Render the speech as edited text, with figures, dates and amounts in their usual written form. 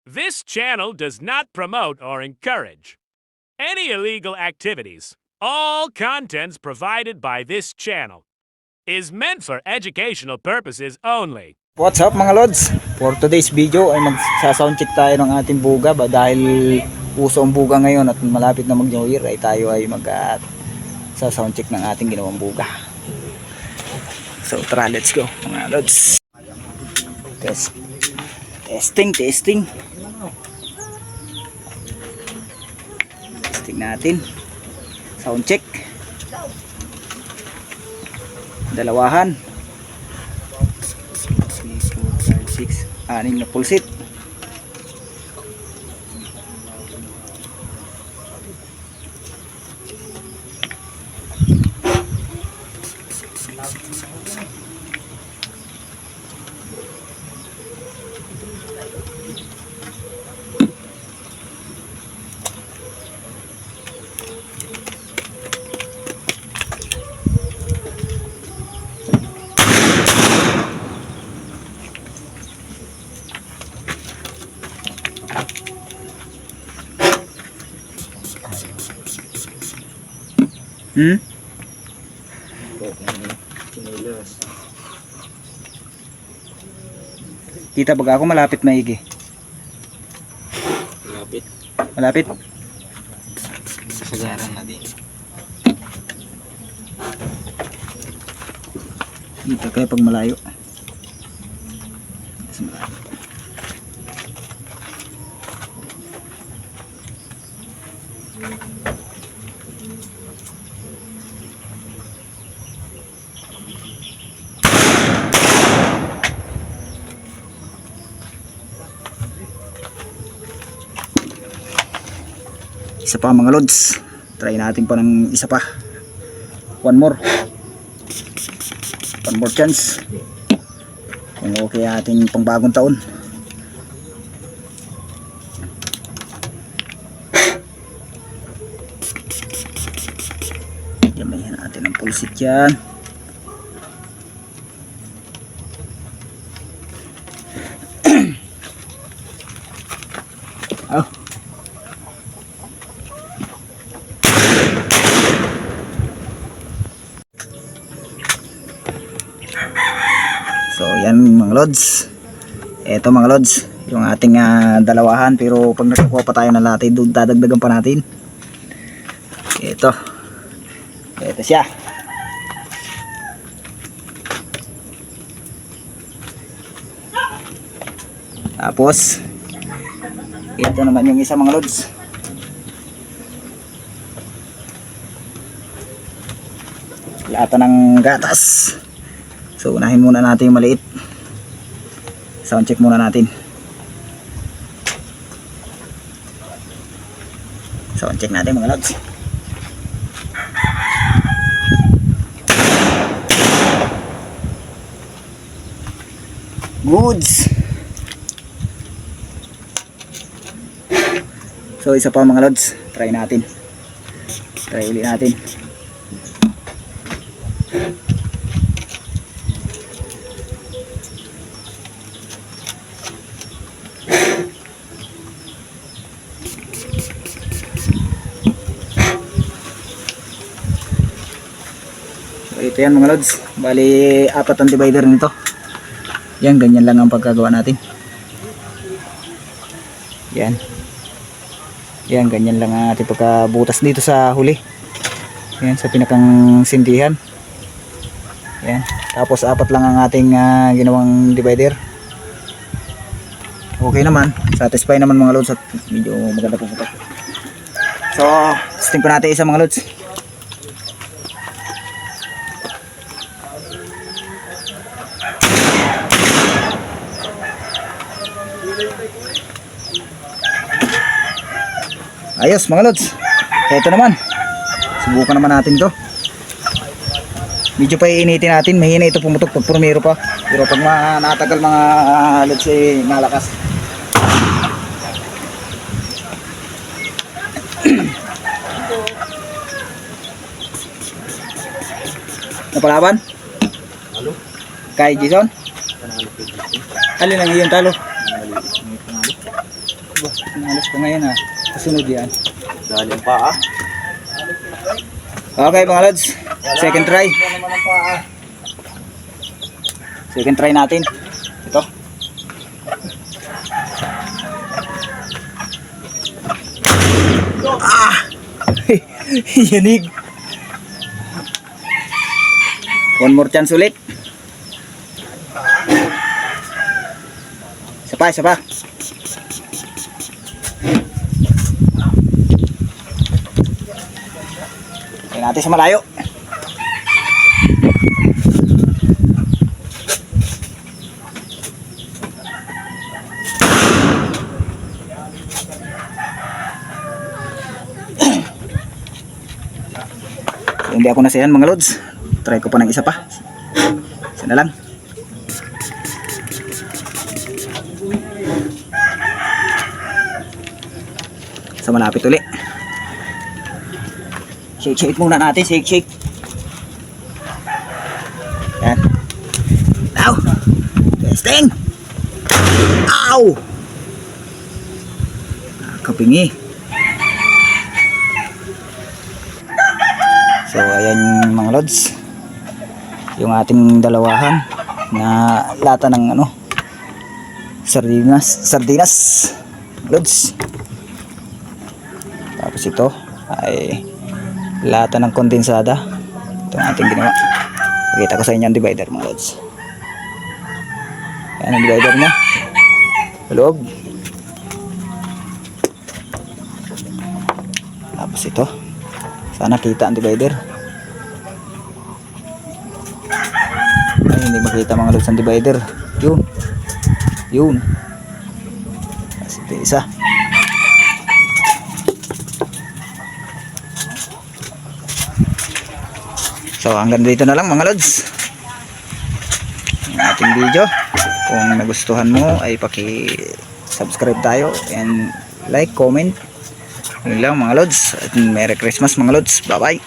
This channel does not promote or encourage any illegal activities. All contents provided by this channel is meant for educational purposes only. What's up mga lods? For today's video ay magsa-soundcheck tayo ng ating buga dahil uso ang buga ngayon at malapit na mag New Year ay tayo ay sa-soundcheck ng ating ginawang buga. So tara, let's go mga lods. Testing natin. Soundcheck. Dalawahan. 6 na pulsit. Kita baga ako malapit maigi. Malapit. Kasagaran na din. Kita kaya pag malayo. Isa pa mga lods, try natin pa ng isa pa, one more chance kung okay ating pang bagong taon. Gamihan natin ang pulsit yan. Oh. So yan mga lods. Ito mga lods, yung ating dalawahan, pero pag nakakuha pa tayo ng latte, doon dadagdagan pa natin. Ito siya. Tapos ito naman yung isa mga lods. Lata ng gatas. So unahin muna natin yung maliit. Sound check muna natin. Sound check natin mga lods. Goods. So isa pa mga lods, try natin. Try ulit natin. So ito yan mga lods, bali 4 ang divider nito. Yan, ganyan lang ang pagkagawa natin. Yan, ganyan lang ang ating pagkabutas dito sa huli. Yan, sa pinakang sindihan. Yan, tapos 4 lang ang ating ginawang divider. Okay naman, satisfy naman mga lods at medyo maganda po ito. So testing pa natin isa mga lods. Ayos mga lods. Ito naman, subukan naman natin to. Medyo pa iinitin natin, mahina ito pumutok pag pumiro pa. Pero pag natagal mga lods ay malakas. Napalaban? Halo? Kay Jason? Alin ang iyong talo? Pinalas pa ngayon ha. Kasunod yan. Dahil yung paa. Okay mga lods. Second try. Second try natin. Ito. Ah! Yanig. One more chance ulit. Isa pa, isa pa. Kaya natin sa malayo. Hindi ako nasiyahan mga lods. Try ko pa ng isa pa. Isa na lang. Sa malapit ulit. Shake muna natin. Shake. Yan. Now. Testing. Ow! Kapingi. So ayan mga lods, yung ating dalawahan na lata ng ano, sardinas lods. Tapos ito ay lata ng kondensada. Ito ang ating ginawa. Pakita ko sa inyo ang divider mga lods. Ayan ang divider niya sa loob. Tapos ito, sana kita ang divider. Ay, hindi makita mga lods ang divider. Yun. Kasi ito isa. So hanggang dito na lang mga lods ang ating video. Kung nagustuhan mo ay paki-subscribe tayo and like, comment. Yun lang mga lods. At Merry Christmas mga lods. Bye bye.